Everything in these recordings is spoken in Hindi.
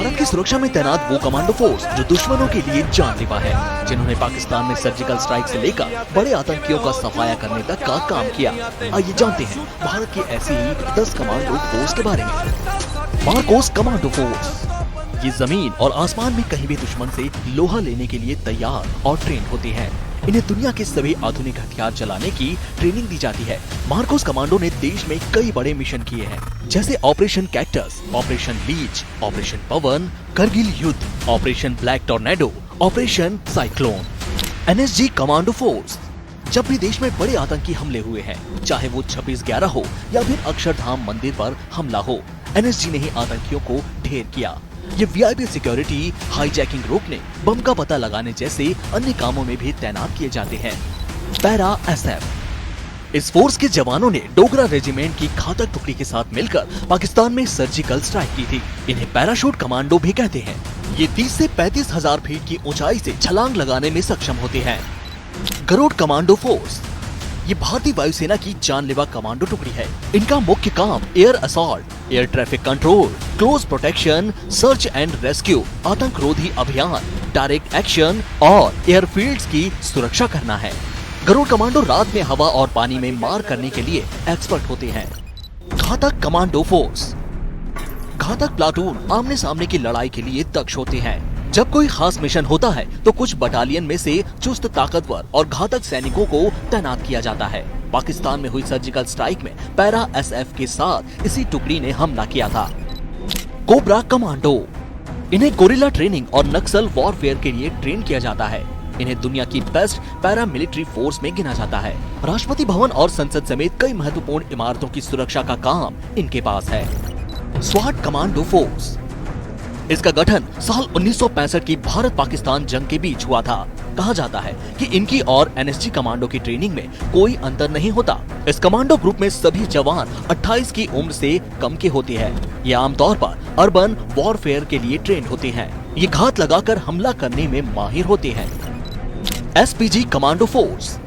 भारत की सुरक्षा में तैनात वो कमांडो फोर्स जो दुश्मनों के लिए जानलेवा है, जिन्होंने पाकिस्तान में सर्जिकल स्ट्राइक से लेकर बड़े आतंकियों का सफाया करने तक का काम किया। आइए जानते हैं भारत की ऐसी ही 10 कमांडो फोर्स के बारे में। मार्कोस कमांडो फोर्स ये जमीन और आसमान में कहीं भी दुश्मन से लोहा लेने के लिए तैयार और ट्रेन होते हैं। इन्हें दुनिया के सभी आधुनिक हथियार चलाने की ट्रेनिंग दी जाती है। मार्कोस कमांडो ने देश में कई बड़े मिशन किए हैं, जैसे operation cactus, operation Leech, operation Pawan, Kargil युद्ध, operation Black Tornado, operation Cyclone. NSG commando force जब भी देश में बड़े आतंकी हमले हुए हैं, चाहे वो 26/11 हो या फिर अक्षरधाम मंदिर पर हमला हो, एनएसजी ने ही आतंकियों को ढेर किया। ये वीआईपी सिक्योरिटी, हाईजैकिंग रोकने, बम का पता लगाने जैसे अन्य कामों में भी तैनात किए जाते हैं। पैरा एसएफ इस फोर्स के जवानों ने डोगरा रेजिमेंट की घातक टुकड़ी के साथ मिलकर पाकिस्तान में सर्जिकल स्ट्राइक की थी। इन्हें पैराशूट कमांडो भी कहते हैं। ये 30 से 35,000 फीट की ऊंचाई से छलांग लगाने में सक्षम होते हैं। गरुड़ कमांडो फोर्स ये भारतीय वायुसेना की जानलेवा कमांडो टुकड़ी है। इनका मुख्य काम air assault, air traffic control, close protection, search and rescue, आतंक रोधी अभियान, डायरेक्ट एक्शन और एयरफील्ड्स की सुरक्षा करना है। गरुड़ कमांडो रात में हवा और पानी में मार करने के लिए एक्सपर्ट होते हैं। घातक कमांडो फोर्स घातक प्लाटून आमने सामने की लड़ाई के लिए दक्ष होते हैं। जब कोई खास मिशन होता है तो कुछ बटालियन में से चुस्त, ताकतवर और घातक सैनिकों को तैनात किया जाता है। पाकिस्तान में हुई सर्जिकल स्ट्राइक में पैरा एसएफ के साथ इसी टुकड़ी ने हमला किया था। कोबरा कमांडो इन्हें गोरिल्ला ट्रेनिंग और नक्सल वॉरफेयर के लिए ट्रेन किया जाता है। इन्हें दुनिया की बेस्ट पैरा मिलिट्री फोर्स में गिना जाता है। राष्ट्रपति भवन और संसद समेत कई महत्वपूर्ण इमारतों की सुरक्षा का काम इनके पास है। स्वाट कमांडो फोर्स इसका गठन साल 1965 की भारत पाकिस्तान जंग के बीच हुआ था। कहा जाता है कि इनकी और एनएसजी कमांडो की ट्रेनिंग में कोई अंतर नहीं होता। इस कमांडो ग्रुप में सभी जवान 28 की उम्र से कम के होते हैं। ये आमतौर पर अर्बन वॉरफेयर के लिए ट्रेन होते हैं। ये घात लगाकर हमला करने में माहिर होते हैं। SPG commando force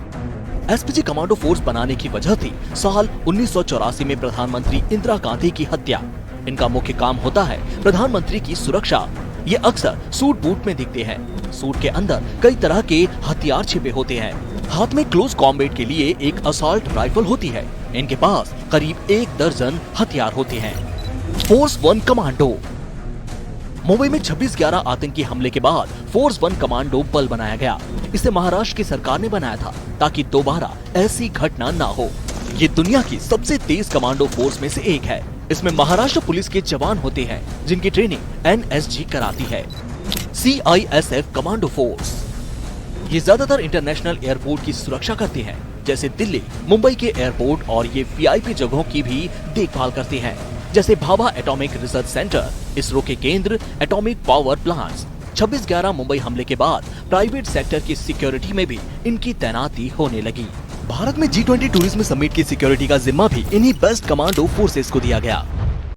SPG commando force बनाने की वजह थी साल 1984 में प्रधानमंत्री इंदिरा गांधी की हत्या। इनका मुख्य काम होता है प्रधानमंत्री की सुरक्षा। ये अक्सर सूट बूट में दिखते हैं। सूट के अंदर कई तरह के हथियार छिपे होते हैं। हाथ में क्लोज कॉम्बैट के लिए एक असॉल्ट राइफल होती है। इनके पास करीब 1 दर्जन हथियार होते हैं। फोर्स 1 कमांडो मुंबई में 26/11 आतंकी हमले के बाद फोर्स 1 कमांडो बल बनाया गया। इसे महाराष्ट्र की सरकार ने बनाया था ताकि दोबारा ऐसी घटना ना हो। ये दुनिया की सबसे तेज कमांडो फोर्स में से एक है। इसमें महाराष्ट्र पुलिस के जवान होते हैं जिनकी ट्रेनिंग एनएसजी कराती है। सीआईएसएफ कमांडो फोर्स ये ज्यादातर इंटरनेशनल एयरपोर्ट की सुरक्षा करते हैं, जैसे दिल्ली, मुंबई के एयरपोर्ट, और ये वीआईपी जगहों की भी देखभाल करते हैं, जैसे Bhabha atomic research centre, ISRO के केंद्र, एटॉमिक पावर प्लांट्स। 26/11 मुंबई हमले के बाद प्राइवेट सेक्टर की सिक्योरिटी में भी इनकी तैनाती होने लगी। भारत में G20 टूरिज्म समिट की सिक्योरिटी का जिम्मा भी इन्हीं बेस्ट कमांडो फोर्सेस को दिया गया।